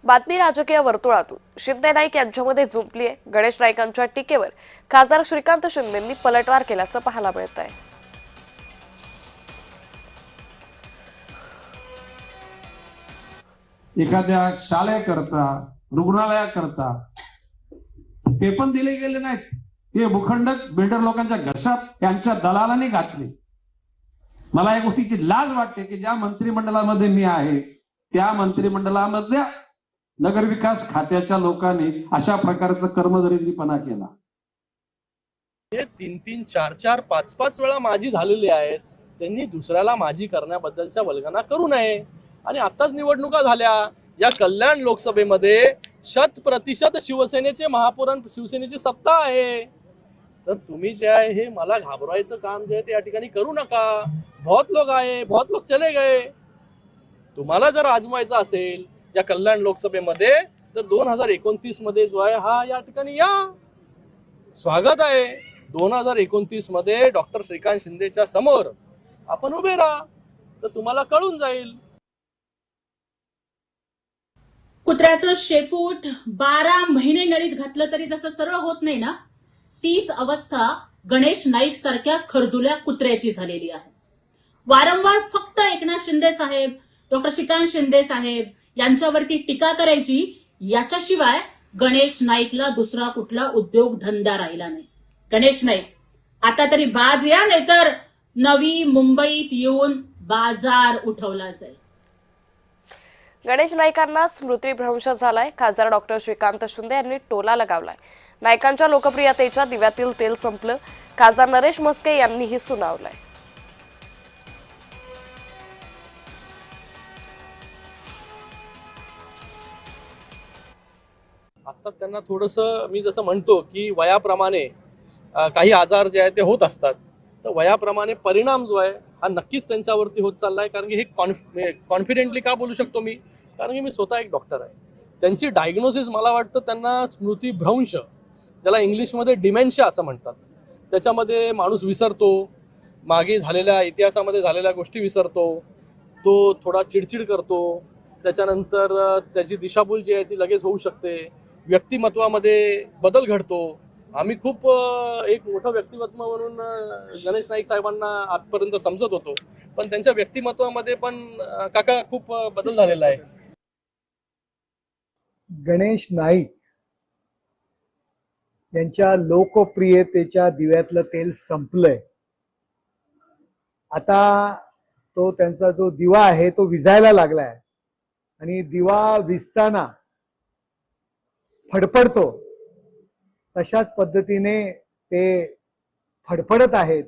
बातमी राजकीय वर्तुळातून शिंदे नाईक यांच्यामध्ये जुंपली आहे। गणेश नाईकांच्या टीकेवर खासदार श्रीकांत शिंदेंनी पलटवार केल्याचं पाहायला मिळत आहे। एखाद्या शाळेकरता रुग्णालयाकरता ते पण दिले गेले नाहीत। हे भूखंडक बिल्डर लोकांच्या घशात त्यांच्या दलालांनी घातले। मला या गोष्टीची लाज वाटते की ज्या मंत्रिमंडळामध्ये मी आहे त्या मंत्रिमंडळामधल्या नगरविकास खात्याच्या लोकांनी अशा प्रकारचा कर्मदरिद्रीपणा केला। हे 3-3, 4-4, 5-5 वेळा माझी झालेली आहेत। त्यांनी दुसऱ्याला माझी करण्याबद्दलच्या वल्गना करू नये। आणि आताच निवडणुका झाल्या, या कल्याण लोकसभेमध्ये 100% शिवसेनेचे महापौर शिवसेनेची सत्ता आहे। तर तुम्ही जे आहे हे मला घाबरायचं काम जे आहे ते या ठिकाणी करू नका। बहुत लोग आए, बहुत लोग चले गए। तुम्हाला जर आजमायचं असेल या कल्याण लोकसभेमध्ये तर 2029 मध्ये जो आहे हा या ठिकाणी या स्वागत आहे। 2029 मध्ये डॉक्टर श्रीकांत शिंदेच्या समोर आपण उभे राहा, तर तुम्हाला कळून जाईल। कुत्र्याचं शेपूट 12 महिने नळीत घातलं तरी जसं सरळ होत नाही ना, तीच अवस्था गणेश नाईक सारख्या खरजुल्या कुत्र्याची झालेली आहे। वारंवार फक्त एकनाथ शिंदे साहेब, डॉक्टर श्रीकांत शिंदे साहेब यांच्यावरती टीका करायची, याच्याशिवाय गणेश नाईकला दुसरा कुठला उद्योग धंदा राहिला नाही। गणेश नाईक आता तरी बाज या, नाहीतर नवी मुंबईत येऊन बाजार उठवला जाईल। गणेश नाईकांना स्मृतिभ्रंश झालाय। खासदार डॉक्टर श्रीकांत शिंदे यांनी टोला लगावलाय। नाईकांच्या लोकप्रियतेच्या दिव्यातील तेल संपलं, खासदार नरेश म्हस्के यांनीही सुनावलंय। आता त्यांना थोडंसं मी जसं म्हणतो की वयाप्रमाणे काही आजार जे आहेत ते होत असतात, तर वयाप्रमाणे परिणाम जो आहे हा नक्कीच त्यांच्यावरती होत चाललाय। कारण की हे कॉन्फिडेंटली का बोलू शकतो मी, कारण की मी स्वतः एक डॉक्टर आहे। त्यांची डायग्नोसिस मला वाटतं त्यांना स्मृतिभ्रंश, ज्याला इंग्लिशमध्ये डिमेन्शिया असं म्हणतात, त्याच्यामध्ये माणूस विसरतो, मागे झालेल्या इतिहासामध्ये झालेल्या गोष्टी विसरतो, तो थोडा चिडचिड करतो, त्याच्यानंतर त्याची दिशाभूल जी आहे ती लगेच होऊ शकते, व्यक्तिमत्वामध्ये बदल घडतो। आम्ही खूप एक मोठं व्यक्तिमत्व म्हणून गणेश नाईक साहेबांना आजपर्यंत समजत होतो, पण त्यांच्या व्यक्तिमत्वामध्ये पण काका खूप बदल झालेला आहे। गणेश नाईक यांच्या लोकप्रियतेच्या दिव्यातलं तेल संपलंय। आता तो त्यांचा जो दिवा आहे तो विझायला लागलाय आणि दिवा विझताना फडफडतो, तशाच पद्धतीने ते फडफडत आहेत।